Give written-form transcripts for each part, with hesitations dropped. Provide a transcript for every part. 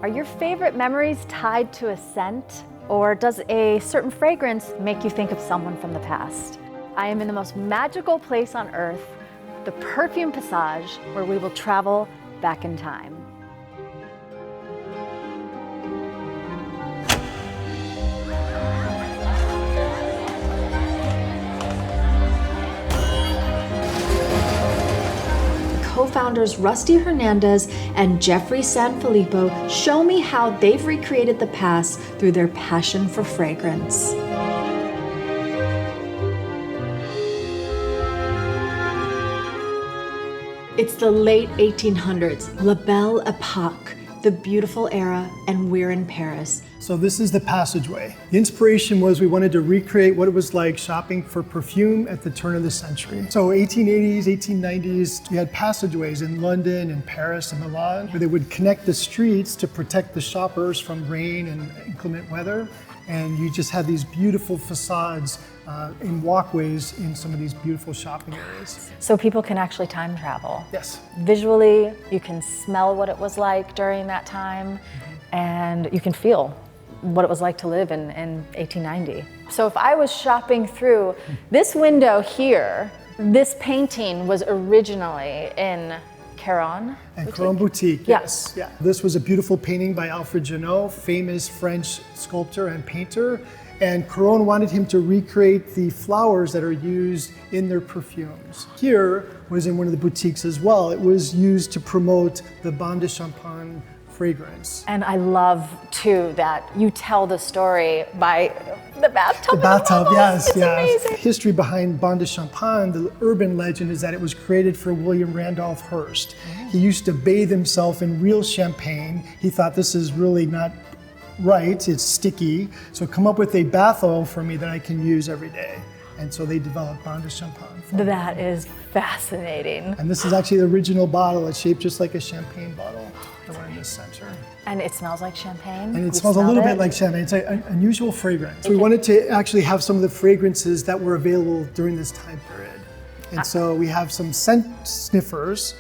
Are your favorite memories tied to a scent? Or does a certain fragrance make you think of someone from the past? I am in the most magical place on earth, the Perfume Passage, where we will travel back in time. Co-founders Rusty Hernandez and Jeffrey Sanfilippo show me how they've recreated the past through their passion for fragrance. It's the late 1800s, La Belle Epoque, the beautiful era, and we're in Paris. So this is the passageway. The inspiration was we wanted to recreate what it was like shopping for perfume at the turn of the century. So 1880s, 1890s, we had passageways in London and Paris and Milan where they would connect the streets to protect the shoppers from rain and inclement weather. And you just had these beautiful facades in walkways in some of these beautiful shopping areas. So people can actually time travel. Yes. Visually, you can smell what it was like during that time, and you can feel what it was like to live in 1890. So if I was shopping through this window here, this painting was originally in Caron. And Caron Boutique, yes. Yeah. This was a beautiful painting by Alfred Janot, famous French sculptor and painter. And Caron wanted him to recreate the flowers that are used in their perfumes. Here was in one of the boutiques as well. It was used to promote the Bain de Champagne fragrance. And I love too that you tell the story by the bathtub. The bathtub, yes, it's amazing. The history behind Bain de Champagne, the urban legend is that it was created for William Randolph Hearst. He used to bathe himself in real champagne. He thought this is really not right, it's sticky. So come up with a bath oil for me that I can use every day. And so they developed Bain de Champagne. That is fascinating. And this is actually the original bottle. It's shaped just like a champagne bottle, the one in the center. And it smells like champagne? And it smells a little bit like champagne. It's an unusual fragrance. We wanted to actually have some of the fragrances that were available during this time period. And so we have some scent sniffers.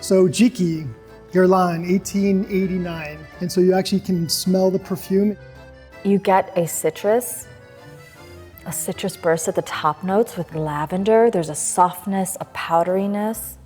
So Jiki, Guerlain, 1889. And so you actually can smell the perfume. You get a citrus burst at the top notes with lavender. There's a softness, a powderiness,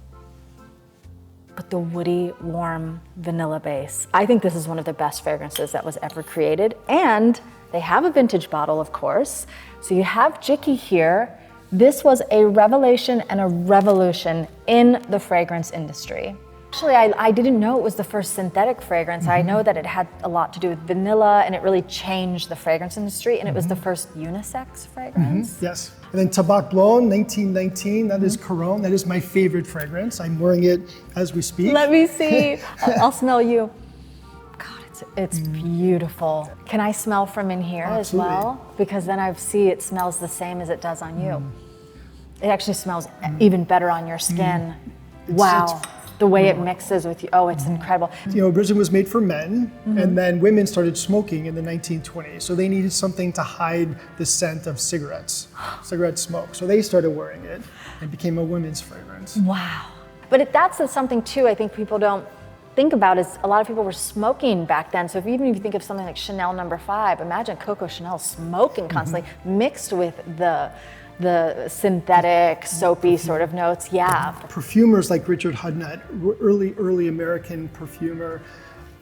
but the woody, warm vanilla base. I think this is one of the best fragrances that was ever created. And they have a vintage bottle, of course. So you have Jiki here. This was a revelation and a revolution in the fragrance industry. Actually, I didn't know it was the first synthetic fragrance. I know that it had a lot to do with vanilla, and it really changed the fragrance industry, and it was the first unisex fragrance. Yes. And then Tabac Blonde, 1919, that is Caron. That is my favorite fragrance. I'm wearing it as we speak. Let me see. I'll smell you. God, it's beautiful. Can I smell from in here as well? Because then I see it smells the same as it does on you. It actually smells even better on your skin. Wow. The way it mixes with you, it's incredible. You know, Britain was made for men, and then women started smoking in the 1920s. So they needed something to hide the scent of cigarette smoke. So they started wearing it, and it became a women's fragrance. Wow. But that's something too, I think people don't think about is a lot of people were smoking back then. So even if you think of something like Chanel No. 5, imagine Coco Chanel smoking constantly, mixed with the synthetic, soapy sort of notes, Perfumers like Richard Hudnut, early American perfumer,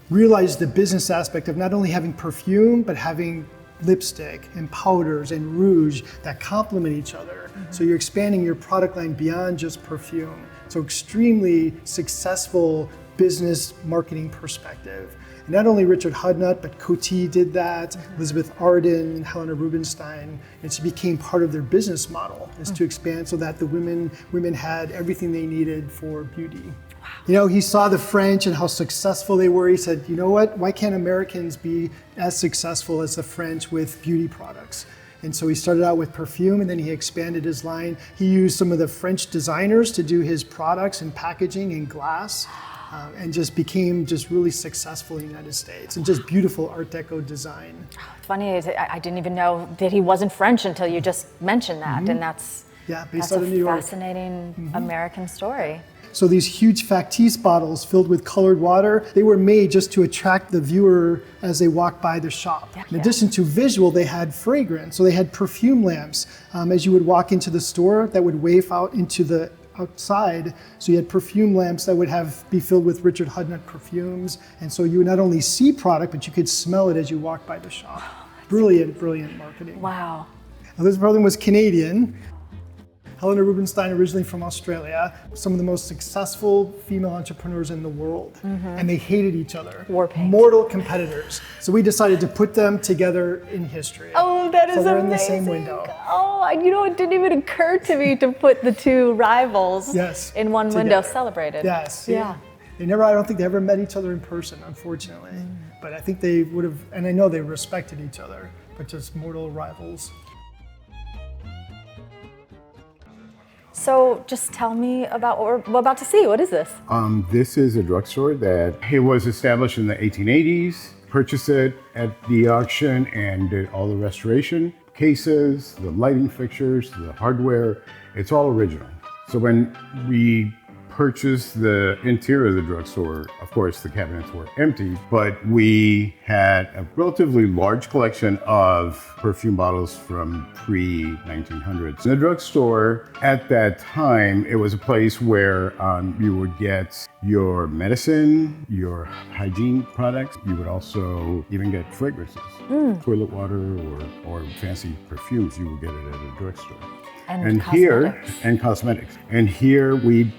realized the business aspect of not only having perfume, but having lipstick and powders and rouge that complement each other. So you're expanding your product line beyond just perfume. So extremely successful business marketing perspective. And not only Richard Hudnut, but Coty did that, Elizabeth Arden, Helena Rubinstein. It became part of their business model, is to expand so that the women had everything they needed for beauty. Wow. You know, he saw the French and how successful they were. He said, you know what, why can't Americans be as successful as the French with beauty products? And so he started out with perfume, and then he expanded his line. He used some of the French designers to do his products and packaging and glass. And just became really successful in the United States, and just beautiful Art Deco design. It's funny, I didn't even know that he wasn't French until you just mentioned that, and that's based out of New York. Fascinating American story. So these huge Factice bottles filled with colored water, they were made just to attract the viewer as they walk by the shop. In addition to visual, they had fragrance. So they had perfume lamps as you would walk into the store that would wave out into the outside. So you had perfume lamps that would be filled with Richard Hudnut perfumes. And so you would not only see product, but you could smell it as you walked by the shop. Brilliant, brilliant marketing. Wow. Now, this perfume was Canadian. Helena Rubinstein, originally from Australia, some of the most successful female entrepreneurs in the world. And they hated each other. War paint. Mortal competitors. So we decided to put them together in history. Oh, that is so they're amazing. in the same window. Oh, you know, it didn't even occur to me to put the two rivals in one window celebrated. Yes. Yeah. I don't think they ever met each other in person, unfortunately. But I think they would have, and I know they respected each other, but just mortal rivals. So just tell me about what we're about to see. What is this? This is a drugstore that it was established in the 1880s. Purchased it at the auction and did all the restoration. Cases, the lighting fixtures, the hardware, it's all original. So when we purchased the interior of the drugstore, of course the cabinets were empty, but we had a relatively large collection of perfume bottles from pre-1900s. The drugstore at that time, it was a place where you would get your medicine, your hygiene products. You would also even get fragrances, toilet water or fancy perfumes. You would get it at a drugstore. And cosmetics. And here we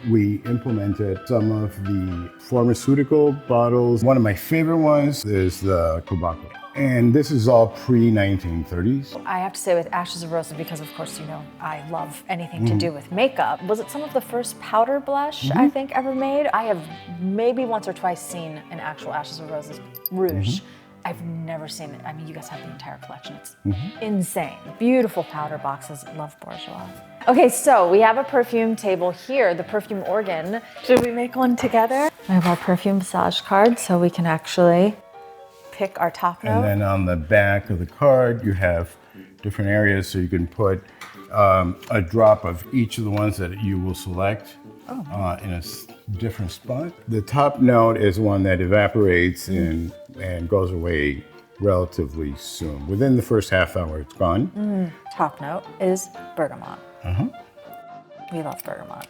implemented some of the pharmaceutical bottles. One of my favorite ones is the tobacco. And this is all pre-1930s. I have to say with Ashes of Roses, because of course, you know, I love anything to do with makeup. Was it some of the first powder blush I think ever made? I have maybe once or twice seen an actual Ashes of Roses rouge. I've never seen it. I mean, you guys have the entire collection. It's insane. Beautiful powder boxes. Love Bourjois. Okay, so we have a perfume table here, the perfume organ. Should we make one together? I have our perfume passage card, so we can actually pick our top note. And then on the back of the card, you have different areas, so you can put a drop of each of the ones that you will select in a different spot. The top note is one that evaporates and goes away relatively soon. Within the first half hour, it's gone. Top note is bergamot. We love bergamot.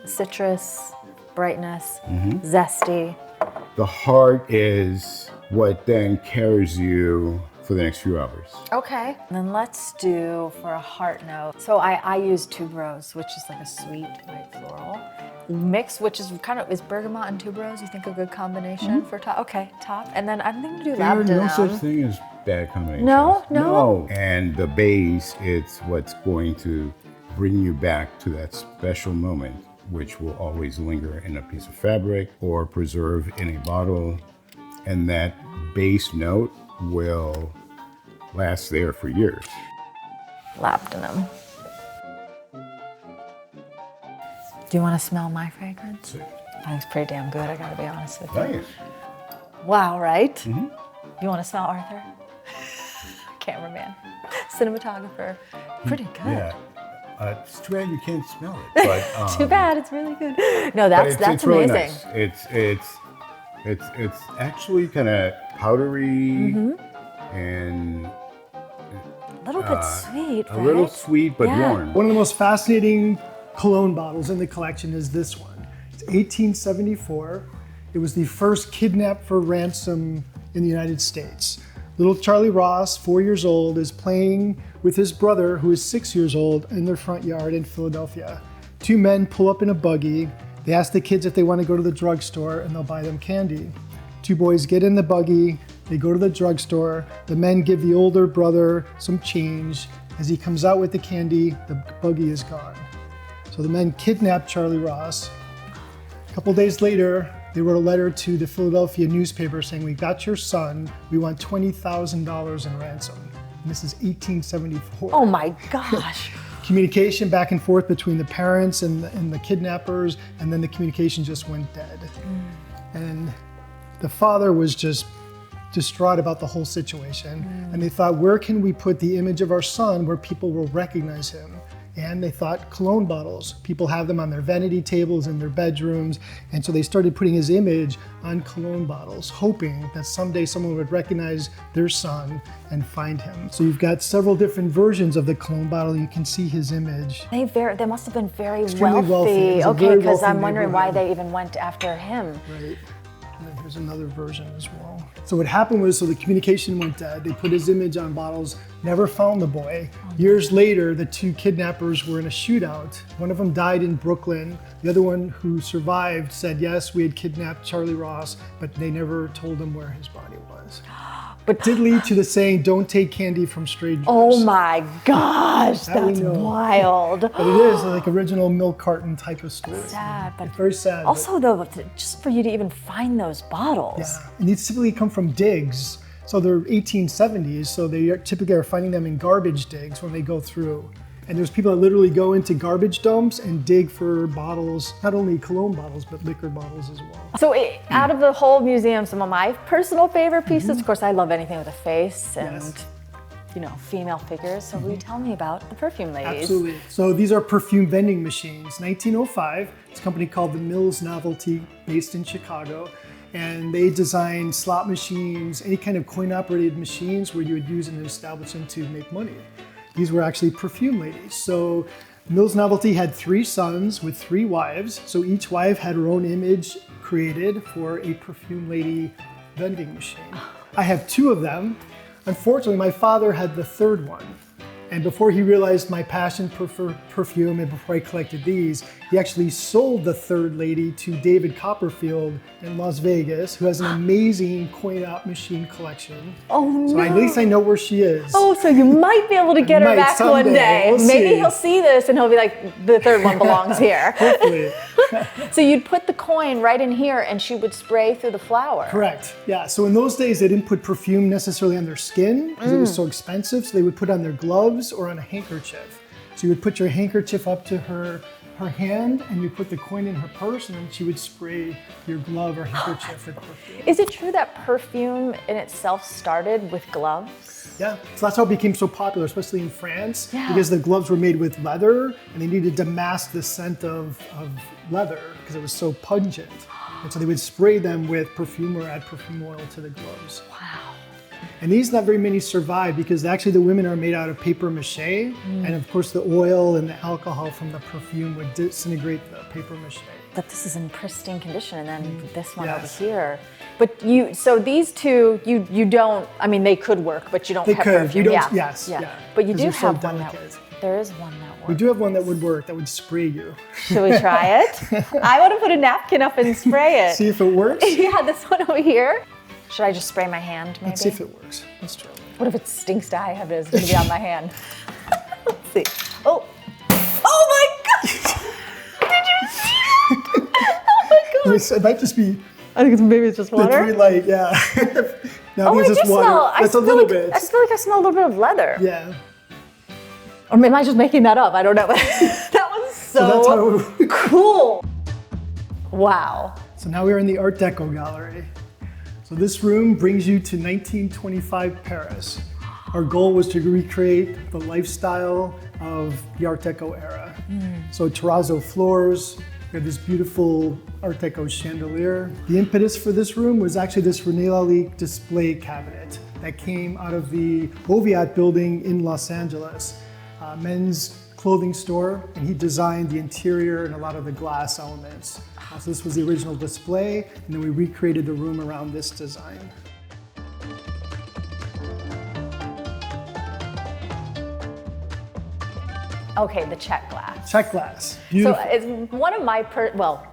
Citrus, brightness, zesty. The heart is what then carries you for the next few hours. Okay, and then let's do for a heart note. So I use tuberose, which is like a sweet white floral mix, which is is bergamot and tuberose. You think a good combination for top? Okay, top. And then I'm thinking to do labdanum. There's no such thing as bad combinations. No. And the base, it's what's going to bring you back to that special moment, which will always linger in a piece of fabric or preserve in a bottle. And that base note will last there for years. Labdanum. Do you want to smell my fragrance? Sure. I think it's pretty damn good, I gotta be honest with you. Nice. Wow, right? You want to smell Arthur? Cameraman, cinematographer. Pretty good. Yeah. It's too bad you can't smell it. But, Too bad, it's really good. No, that's it's really amazing. nice. It's actually kind of powdery and A little bit sweet, a little sweet but warm. One of the most fascinating cologne bottles in the collection is this one. It's 1874. It was the first kidnapped for ransom in the United States. Little Charlie Ross, 4 years old, is playing with his brother, who is 6 years old, in their front yard in Philadelphia. Two men pull up in a buggy. They ask the kids if they want to go to the drugstore, and they'll buy them candy. Two boys get in the buggy. They go to the drugstore. The men give the older brother some change. As he comes out with the candy, the buggy is gone. So the men kidnap Charlie Ross. A couple days later, they wrote a letter to the Philadelphia newspaper saying, "We got your son. We want $20,000 in ransom." And this is 1874. Oh my gosh. Communication back and forth between the parents and the kidnappers, and then the communication just went dead. And the father was just distraught about the whole situation. And they thought, where can we put the image of our son where people will recognize him? And they thought cologne bottles. People have them on their vanity tables in their bedrooms. And so they started putting his image on cologne bottles, hoping that someday someone would recognize their son and find him. So you've got several different versions of the cologne bottle. You can see his image. They must have been very Extremely wealthy. It was a Okay, very because wealthy I'm wondering why neighborhood. they even went after him. Right. And then here's another version as well. So what happened was, the communication went dead. They put his image on bottles, never found the boy. Years later, the two kidnappers were in a shootout. One of them died in Brooklyn. The other one, who survived, said, yes, we had kidnapped Charlie Ross, but they never told him where his body was. But did lead to the saying, don't take candy from strangers. Oh my gosh, That we that's know. wild. But it is like original milk carton type of story. Sad, but Very sad. but- also though, just for you to even find those bottles. Yeah, and these typically come from digs. So they're 1870s, so they typically are finding them in garbage digs when they go through. And there's people that literally go into garbage dumps and dig for bottles, not only cologne bottles, but liquor bottles as well. So out of the whole museum, some of my personal favorite pieces, of course, I love anything with a face and, Yes. female figures. So will you tell me about the perfume ladies? Absolutely. So these are perfume vending machines. 1905, it's a company called the Mills Novelty, based in Chicago. And they designed slot machines, any kind of coin-operated machines where you would use in an establishment to make money. These were actually perfume ladies. So Mills Novelty had 3 sons with 3 wives. So each wife had her own image created for a perfume lady vending machine. I have 2 of them. Unfortunately, my father had the 3rd one. And before he realized my passion for perfume and before I collected these, he actually sold the 3rd lady to David Copperfield in Las Vegas, who has an amazing coin-op machine collection. Oh no. So at least I know where she is. Oh, so you might be able to get her Might back one someday. day. We'll Maybe see. he'll see this and he'll be like, the 3rd one belongs here. Hopefully. So you'd put the coin right in here and she would spray through the flower. Correct. Yeah. So in those days, they didn't put perfume necessarily on their skin because it was so expensive. So they would put it on their gloves or on a handkerchief. So you would put your handkerchief up to her hand and you put the coin in her purse and then she would spray your glove or handkerchief with perfume. Is it true that perfume in itself started with gloves? Yeah, so that's how it became so popular, especially in France, Yeah. because the gloves were made with leather and they needed to mask the scent of leather because it was so pungent. And so they would spray them with perfume or add perfume oil to the gloves. Wow. And these, not very many survive because actually the women are made out of paper mache. And of course the oil and the alcohol from the perfume would disintegrate the paper mache. But this is in pristine condition, and then this one Yes. over here. But so these two, you don't, I mean, they could work, but you don't They have could. perfume. You don't- Yeah. yes, Yeah. yeah. But you 'Cause do they're so have one delicate. there is one that works. We do have one that would work, that would spray you. Should we try it? I want to put a napkin up and spray it. See if it works? Yeah, this one over here. Should I just spray my hand, maybe? Let's see if it works. Let's try it. What if it stinks to high heaven? It's going to be on my hand. Let's see. Oh. Oh my God! Did you see that? Oh my God. It might just be I think maybe it's just the water. green light, yeah. No, Oh, I it's do just water. smell. That's a little bit. I feel like I smell a little bit of leather. Yeah. Or am I just making that up? I don't know. That was that's so how cool. Wow. So now we're in the Art Deco gallery. So this room brings you to 1925 Paris. Our goal was to recreate the lifestyle of the Art Deco era. So terrazzo floors, we have this beautiful Art Deco chandelier. The impetus for this room was actually this René Lalique display cabinet that came out of the Oviat building in Los Angeles, a men's clothing store, and he designed the interior and a lot of the glass elements. So this was the original display, and then we recreated the room around this design. Okay, the check glass. Check glass, So beautiful. it's one of my,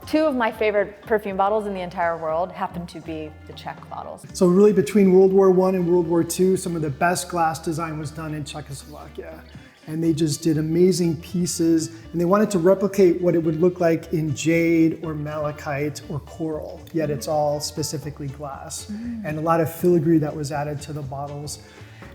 two of my favorite perfume bottles in the entire world happen to be the check bottles. So really between World War I and World War II, some of the best glass design was done in Czechoslovakia. And they just did amazing pieces, and they wanted to replicate what it would look like in jade or malachite or coral, yet it's all specifically glass. And a lot of filigree that was added to the bottles.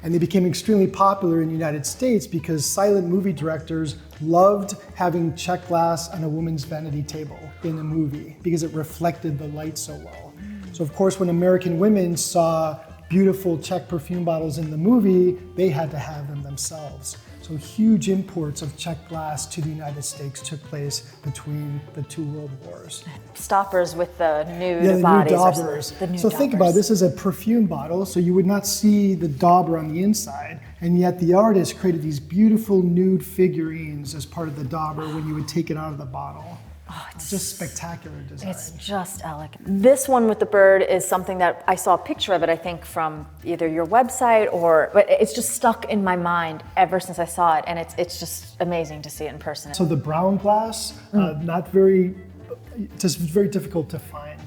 And they became extremely popular in the United States because silent movie directors loved having check glass on a woman's vanity table in a movie because it reflected the light so well. So of course, when American women saw beautiful Czech perfume bottles in the movie, they had to have them themselves. So So huge imports of Czech glass to the United States took place between the two world wars. Stoppers with the nude Yeah, the bodies. new or daubers. the nude So think about it, this is a perfume bottle, so you would not see the dauber on the inside, and yet the artist created these beautiful nude figurines as part of the dauber when you would take it out of the bottle. Oh, it's just spectacular design. It's just elegant. This one with the bird is something that I saw a picture of it, I think, from either your website but it's just stuck in my mind ever since I saw it, and it's just amazing to see it in person. So the brown glass, just very difficult to find.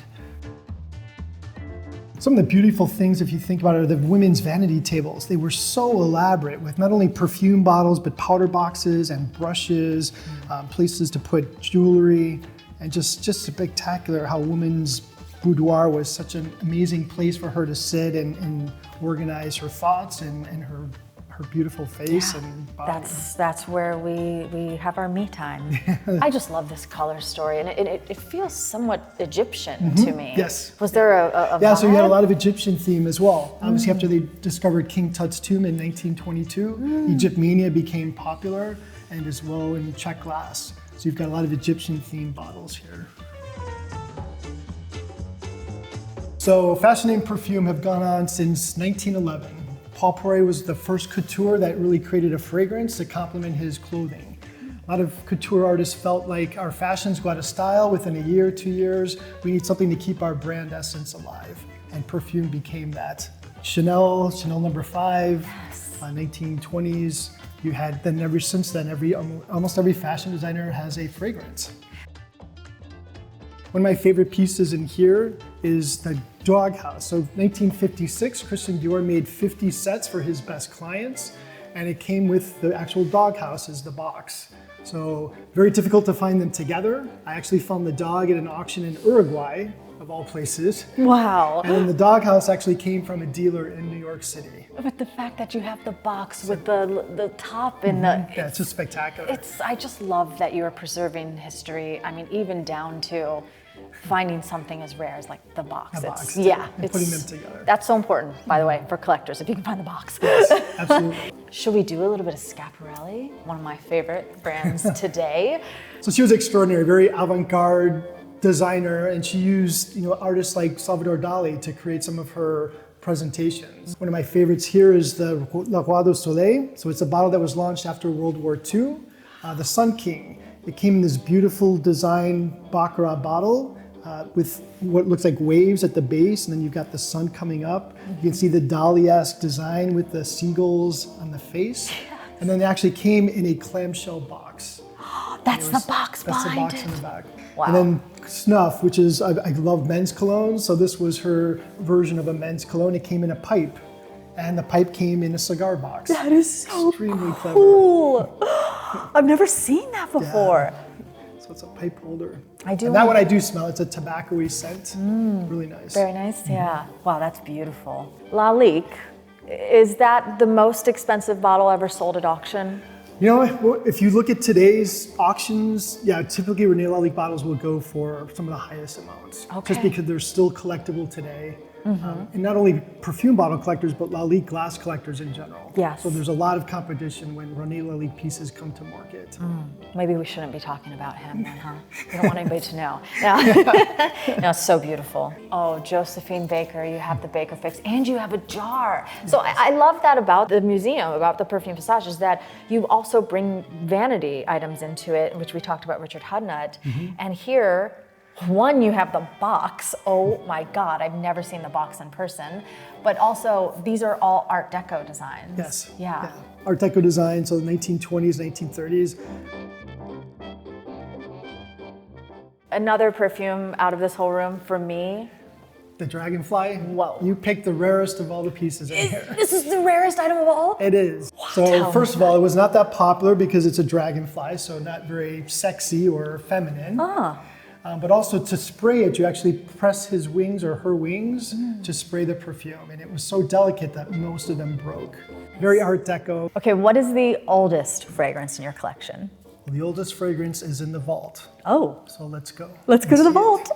Some of the beautiful things, if you think about it, are the women's vanity tables. They were so elaborate with not only perfume bottles, but powder boxes and brushes, places to put jewelry, and just spectacular how women's boudoir was such an amazing place for her to sit and organize her thoughts and her beautiful face and body. That's where we have our me time. I just love this color story, and it feels somewhat Egyptian to me. Yes. Was there a Yeah, vibe? so you had a lot of Egyptian theme as well. Obviously, after they discovered King Tut's tomb in 1922, Egyptmania became popular, and as well in Czech glass. So you've got a lot of Egyptian themed bottles here. So fashion and perfume have gone on since 1911. Paul Poiret was the first couture that really created a fragrance to complement his clothing. A lot of couture artists felt like our fashions go out of style within a year, 2 years. We need something to keep our brand essence alive. And perfume became that. Chanel number 5, 1920s. You had, then ever since then, almost every fashion designer has a fragrance. One of my favorite pieces in here is the doghouse. So 1956, Christian Dior made 50 sets for his best clients, and it came with the actual doghouse as the box. So very difficult to find them together. I actually found the dog at an auction in Uruguay, of all places. Wow. And then the doghouse actually came from a dealer in New York City. But the fact that you have the box with the top and the... Yeah, it's just spectacular. I just love that you're preserving history. I mean, even down to finding something as rare as like the box. A box. And putting them together. That's so important, by the way, for collectors, if you can find the box. Yes, absolutely. Should we do a little bit of Schiaparelli? One of my favorite brands today. So she was extraordinary, very avant-garde designer, and she used artists like Salvador Dali to create some of her presentations. One of my favorites here is the La Roi du Soleil. So it's a bottle that was launched after World War II, the Sun King. It came in this beautiful design Baccarat bottle with what looks like waves at the base, and then you've got the sun coming up. You can see the Dali-esque design with the seagulls on the face. Yes. And then it actually came in a clamshell box. That's the box That's behind the box it. in the back. Wow. And then Snuff, which is, I love men's cologne, so this was her version of a men's cologne. It came in a pipe, and the pipe came in a cigar box. That is so extremely cool. I've never seen that before. Yeah. So it's a pipe holder. I do. And that one I do smell. It's a tobacco-y scent. Really nice. Very nice, yeah. Wow, that's beautiful. Lalique, is that the most expensive bottle ever sold at auction? If you look at today's auctions, typically René Lalique bottles will go for some of the highest amounts. Okay. Just because they're still collectible today. And not only perfume bottle collectors, but Lalique glass collectors in general. Yes. So there's a lot of competition when René Lalique pieces come to market. Maybe we shouldn't be talking about him then, huh? We don't want anybody to know. No, it's so beautiful. Oh, Josephine Baker, you have the Baker Fix, and you have a jar. So I love that about the museum, about the Perfume Passage, is that you also bring vanity items into it, which we talked about Richard Hudnut. And here, one, you have the box. Oh my God, I've never seen the box in person. But also, these are all Art Deco designs. Yes. Yeah. Art Deco design, so the 1920s, 1930s. Another perfume out of this whole room for me. The Dragonfly. Whoa. You picked the rarest of all the pieces in here. This is the rarest item of all? It is. So first of all, it was not that popular because it's a dragonfly, so not very sexy or feminine. But also to spray it, you actually press his wings or her wings to spray the perfume. And it was so delicate that most of them broke. Very Art Deco. Okay, what is the oldest fragrance in your collection? The oldest fragrance is in the vault. Oh. So let's go. Let's go to the vault.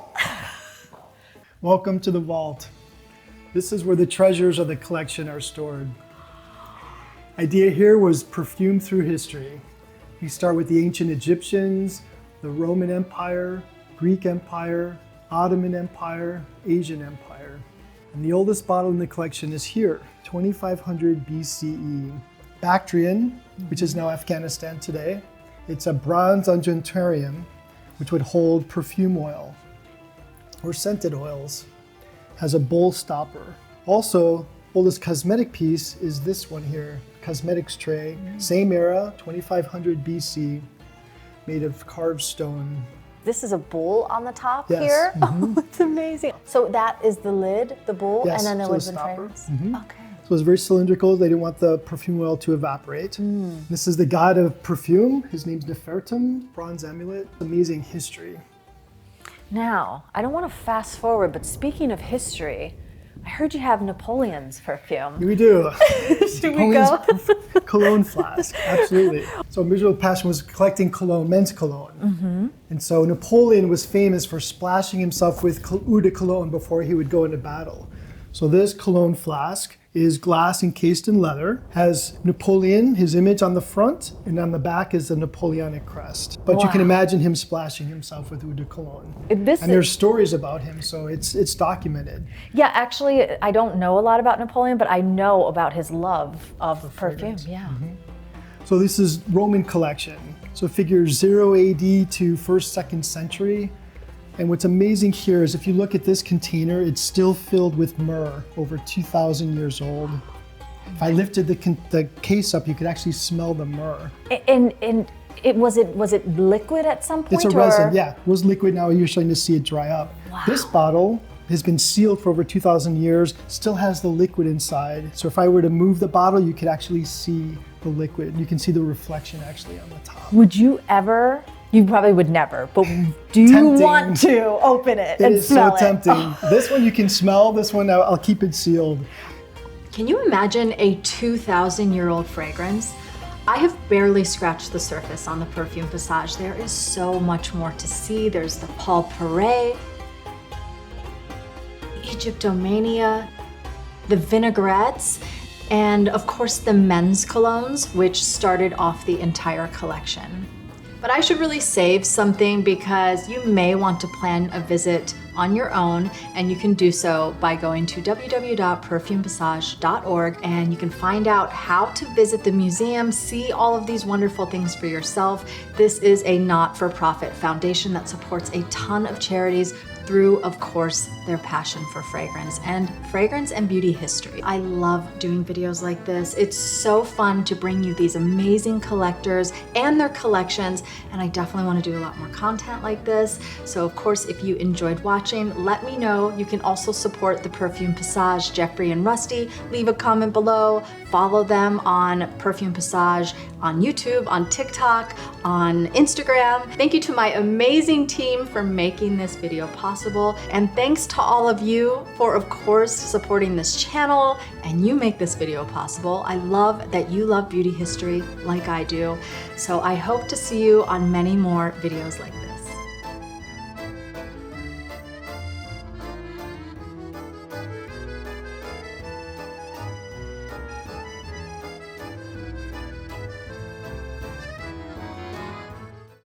Welcome to the vault. This is where the treasures of the collection are stored. Idea here was perfume through history. We start with the ancient Egyptians, the Roman Empire, Greek Empire, Ottoman Empire, Asian Empire. And the oldest bottle in the collection is here, 2500 BCE. Bactrian, which is now Afghanistan today. It's a bronze unguentarium, which would hold perfume oil or scented oils. Has a bowl stopper. Also, oldest cosmetic piece is this one here, cosmetics tray, same era, 2500 BC, made of carved stone. This is a bowl on the top Yes. here? Oh, it's amazing. So that is the lid, the bowl, Yes, and then there so was the the stopper. fragrance? Okay. So it's very cylindrical. They didn't want the perfume oil to evaporate. This is the god of perfume. His name's Nefertum, bronze amulet. Amazing history. Now, I don't want to fast forward, but speaking of history, I heard you have Napoleon's perfume. We do. Should we go? Cologne flask, absolutely. So original passion was collecting cologne, men's cologne. And so Napoleon was famous for splashing himself with eau de cologne before he would go into battle. So this cologne flask is glass encased in leather, has Napoleon, his image on the front, and on the back is the Napoleonic crest. But you can imagine him splashing himself with eau de cologne. And there's stories about him, so it's documented. Yeah, actually, I don't know a lot about Napoleon, but I know about his love of perfume. Yeah. So this is Roman collection. So figures 0 AD to 1st, 2nd century. And what's amazing here is if you look at this container, it's still filled with myrrh, over 2,000 years old. If I lifted the case up, you could actually smell the myrrh. And was it liquid at some point? It's a resin, yeah. It was liquid, now you're starting to see it dry up. Wow. This bottle has been sealed for over 2,000 years, still has the liquid inside. So if I were to move the bottle, you could actually see the liquid. You can see the reflection actually on the top. Would you ever, you probably would never, but do you Tempting. want to open it and smell it? It is so tempting. This one you can smell, this one I'll keep it sealed. Can you imagine a 2,000-year-old fragrance? I have barely scratched the surface on the Perfume Passage. There is so much more to see. There's the Paul Perret, Egyptomania, the vinaigrettes, and of course the men's colognes, which started off the entire collection. But I should really save something because you may want to plan a visit on your own, and you can do so by going to www.perfumepassage.org, and you can find out how to visit the museum, see all of these wonderful things for yourself. This is a not-for-profit foundation that supports a ton of charities through, of course, their passion for fragrance and beauty history. I love doing videos like this. It's so fun to bring you these amazing collectors and their collections, and I definitely want to do a lot more content like this. So of course, if you enjoyed watching, let me know. You can also support the Perfume Passage, Jeffrey and Rusty. Leave a comment below. Follow them on Perfume Passage on YouTube, on TikTok, on Instagram. Thank you to my amazing team for making this video possible. And thanks to all of you for, of course, supporting this channel, and you make this video possible. I love that you love beauty history like I do. So I hope to see you on many more videos like this.